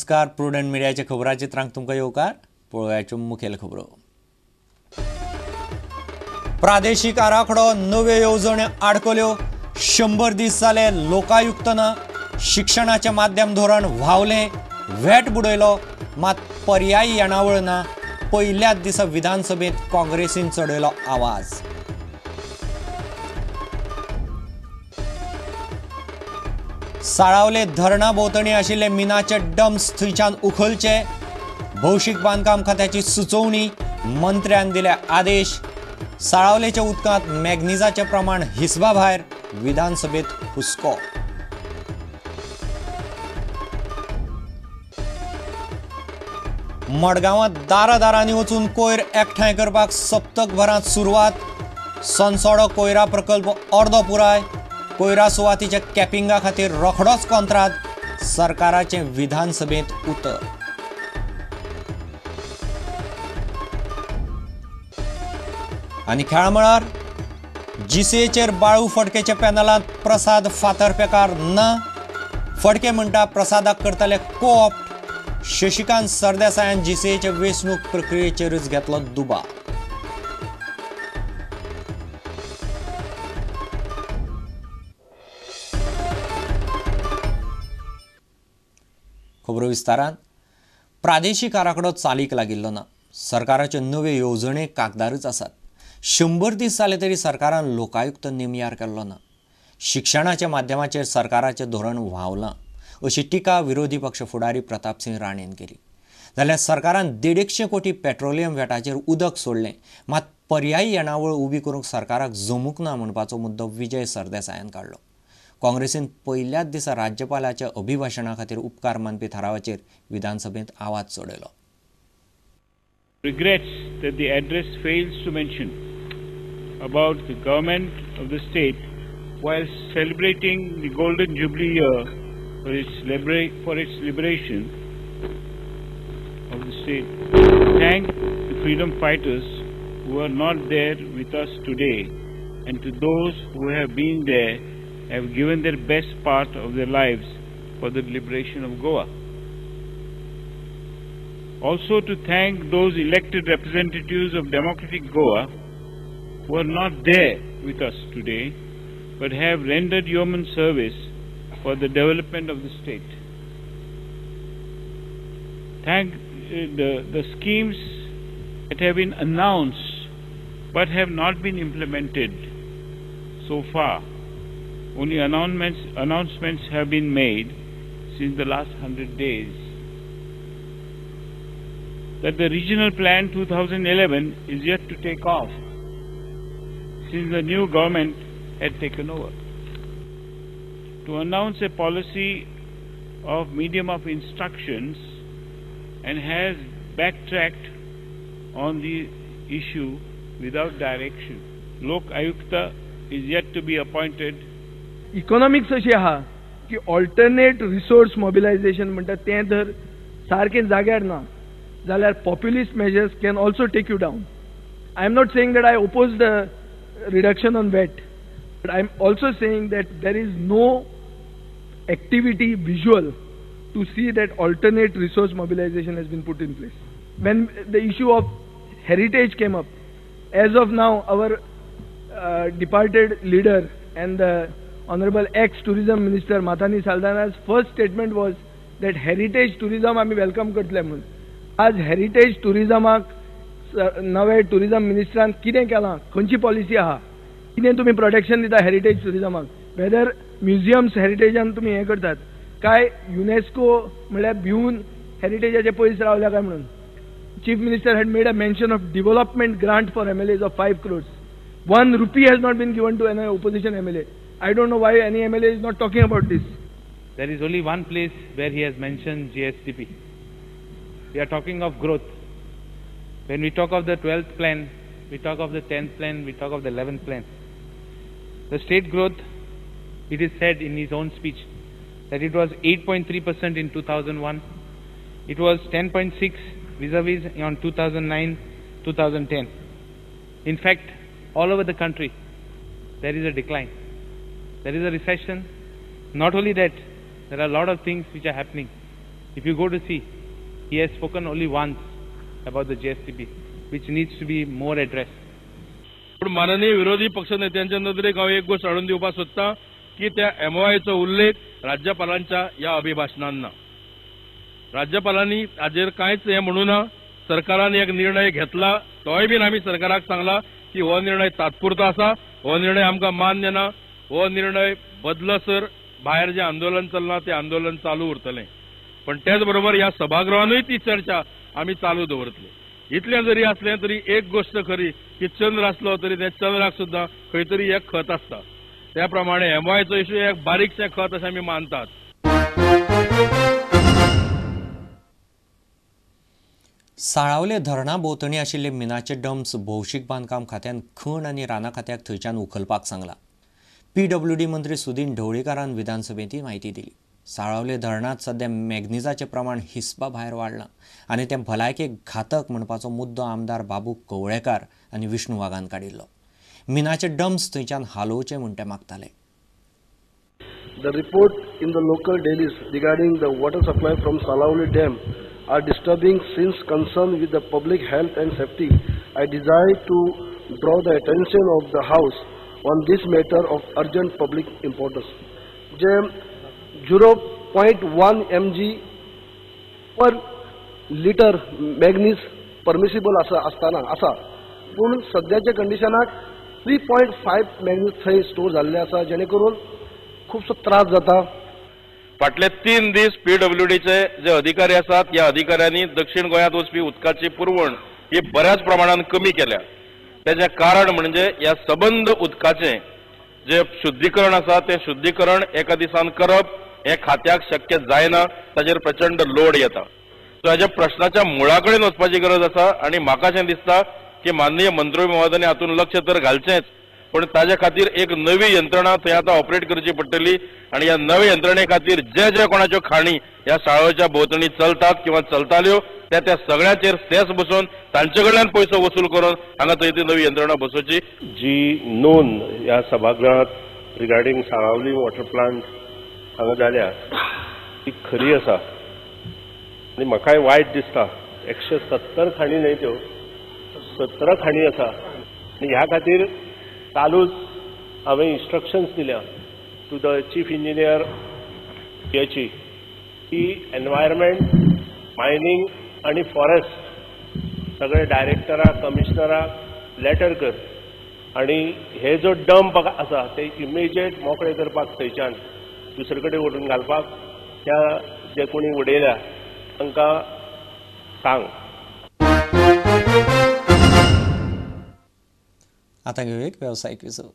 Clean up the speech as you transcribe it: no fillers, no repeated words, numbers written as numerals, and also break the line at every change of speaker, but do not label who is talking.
नमस्कार. प्रुडंट मिडियाच्या खबराचित्रांक तुमकां येवकार. पळोवयाच्यो मुखेल खबरो. प्रादेशीक आराखडो नव्यो येवजण्यो आडकल्यो. 100 दीस जाले लोकायुक्तान शिक्षणाचे माध्यम धोरण व्हावले. व्हॅट बुडयलो मात पर्यायी येणावळ ना. पहिल्याच दिसा विधानसभेत काँग्रेसीन चडयलो आवाज. साळावले धरणा भोंवतणी आशिल्ले मिनाचे डम्प्स थंयच्यान उखलचे. भौशीक बांदकाम खात्याची सुचोवणी. मंत्र्यान दिले आदेश. साळावलेच्या उदकांत मॅग्निजाचे प्रमाण हिसबा भायर. विधानसभेत हुस्को. मडगांवांत दारादारांनी वचून कोयर एकठांय करपाक सप्तकभरांत सुरवात. सनसोडो कोयरा प्रकल्प अर्दो पुराय. कोयरा सुवातीच्या कॅपिंगा खातीर रोखडोच कंत्राट. सरकाराचे विधानसभेत उतर. आनी खेळ मळार जीसीएचेर बाळू फडकेच्या पॅनलांत प्रसाद फातर्पेकार ना. फडके म्हणटा प्रसादाक करतले कोऑप्ट. शशिकांत सरदेसायान जीसीएच्या वेंचणूक प्रक्रियेचेरच घेतलो दुबाव. खबरो विस्तारान. प्रादेशीक आराखडो चालीक लागिल्लो ना. सरकाराच्यो नव्यो येवजण्यो कागदारूच आसात. 100 दीस जाले तरी सरकारान लोकायुक्त नेमयार केल्लो ना. शिक्षणाच्या माध्यमाचेर सरकाराचें धोरण व्हांवलां अशी टिका विरोधी पक्ष फुडारी प्रतापसिंग राणेन केली. जाल्यार सरकारान 150 कोटी पेट्रोलियम व्हॅटाचेर उदक सोडलें मात पर्यायी येणावळ उबी करूंक सरकाराक जमूंक ना म्हणपाचो मुद्दो विजय सरदेसायान काडलो. काँग्रेसीन पहिल्याच दिसा राज्यपालाच्या अभिभाशणा खातीर उपकार मानपी थारावाचेर विधानसभेत आवाज चडयलो.
Regrets that the address fails to mention about the government of the state while celebrating the Golden Jubilee year for its liberation of the state. Thank the freedom fighters who are not there with us today, and to those who have been there, have given their best part of their lives for the liberation of Goa. Also to thank those elected representatives of democratic Goa who are not there with us today but have rendered yeoman service for the development of the state. Thank the schemes that have been announced but have not been implemented so far. Only announcements have been made since the last 100 days. That the regional plan 2011 is yet to take off since the new government had taken over. To announce a policy of medium of instructions and has backtracked on the issue without direction. Lok Ayukta is yet to be appointed.
Economics अशी आहा की alternate resource mobilisation म्हणटा तें जर सारकें जाग्यार ना जाल्यार populist measures can also take you down. I am not saying that I oppose the reduction on VAT, but I am also saying that there is no activity visual to see that alternate resource mobilization has been put in place. When the issue of heritage came up, as of now our departed leader and the Honorable ex-tourism minister Mathani Saldana's first statement was that heritage tourism आम्ही welcome करतले म्हणून. आज heritage tourismaक नवे tourism ministran कितें केलां, खंयची policy आहा, कितें तुमी प्रोटेक्शन दिता heritage tourismaक, वेदर म्युझियम्स हेरिटेजान तुम्ही हे करतात काय युनेस्को म्हळ्यार भिवन हेरिटेजाचे पयस रावल्या काय म्हणून. Chief minister had made a mention of development grant for MLAs of 5 crores. 1 rupee has not been given to any opposition MLA. I don't know why any MLA is not talking about this.
There is only one place where he has mentioned GSTP. We are talking of growth. When we talk of the 12th plan, we talk of the 10th plan, we talk of the 11th plan. The state growth, it is said in his own speech that it was 8.3% in 2001. It was 10.6 vis-a-vis on 2009-2010. In fact, all over the country, there is a decline. There is a recession. Not only that, there are a lot of things which are happening. If you go to see, he has spoken only once about the GSTP, which needs to be more addressed.
पण माननीय विरोधी पक्षनेत्यांच्या नदरेक हांव एक गोष्ट हाडून दिवपाक सोदतां की त्या MOIचो उल्लेख राज्यपालांच्या ह्या अभिभाशणांत ना. राज्यपालांनी हाजेर कांयच हें म्हणू ना. सरकारान एक निर्णय घेतला, तोय बीन आमी सरकाराक सांगला की हो निर्णय तात्पुरतो आसा, हो निर्णय आमकां मान्य ना, हो निर्णय बदलसर भायर जे आंदोलन चल्लां तें आंदोलन चालू उरतलें. पण त्याच बरोबर ह्या सभागृहानूय ती चर्चा आमी चालू दवरतले. इतलें जरी असलें तरी एक गोष्ट खरी की चंद्र आसलो तरी त्या चंद्राक सुद्दां खंय तरी एक खत आसता. त्या प्रमाणे MOIचो इशू एक बारीकशें खत अशें आमी मानतात.
साळावले धरणा भोंवतणी आशिल्ले मिनाचे डम्प्स भौशीक बांदकाम खात्यान खण आनी रानां खात्याक थंयच्यान उखलपाक सांगला. PWD मंत्री सुदीन ढवळीकारान विधानसभेत ही म्हायती दिली. साळावले धरणांत सध्या मॅग्निजाचें प्रमाण हिस्पा भायर वाडलां आनी तें भलायकेक घातक म्हणपाचो मुद्दो आमदार बाबू कवळेकार आनी विष्णू वाघान काडिल्लो. मिनाचे डम्प्स थंयच्यान हालोवचे म्हूण ते मागताले.
The report in the local dailies regarding the water supply from Salavli Dam are disturbing since concerned with the public health and safety. I desire to draw the attention of the House on this matter of urgent public importance. जे 0.1 mg per liter manganese permissible आसा पूण सद्याच्या कंडिशनाक 3.5 manganese थंय store जाल्ले आसा जेणे करून खूबसो त्रास जाता.
फाटले 3 दीस PWDचे जे अधिकारी आसात ह्या अधिकाऱ्यांनी दक्षिण गोंयांत वचपी उदकाची पुरवण ही बऱ्याच प्रमाणात कमी केल्या. त्याचे कारण म्हणजे ह्या सबंद उदकाचे जे शुद्धीकरण आसा ते शुद्धीकरण एका दिसान करप हे खात्याक शक्य जायना. ताचेर प्रचंड लोड येता. सो ह्याच्या प्रश्नाच्या मुळा कडेन वचपाची गरज आसा आनी म्हाका अशें दिसता की माननीय मंत्री महोदयान हातूंत लक्ष तर घालचेंच, पण ताजे खातीर एक नवी यंत्रणा थंय आतां ऑपरेट करची पडटली आनी ह्या नव्या यंत्रणे खातीर जे कोणाच्यो खाणी ह्या शाळेच्या भोंवतणी चलतात किंवा चलताल्यो त्या सगळ्याचेर सेस बसोवन तांचे कडल्यान पयसो वसूल करून हांगा थंय ती नवी यंत्रणा बसोवची.
जी नोंद ह्या सभागृहात रिगार्डिंग साळावली वॉटर प्लांट हांगा जाल्या ती खरी आसा आनी म्हाकाय वायट दिसता. 170 खाणी न्हय त्यो 17 खाणी आसा आनी ह्या खातीर चालूच हांवें इन्स्ट्रक्शन्स दिल्या टू द चीफ इंजिनियर हेची की एनवायरमेंट, मायनिंग आनी फॉरेस्ट सगळे डायरेक्टराक, कमिशनराक लेटर कर आनी हे जो डंप आसा ते इमिजिएट मोकळे करपाक थंयच्यान दुसरे कडेन व्हरून घालपाक त्या जे कोणी उडयल्या तांकां सांग.
आतां घेवया एक वेवसायीक विसव.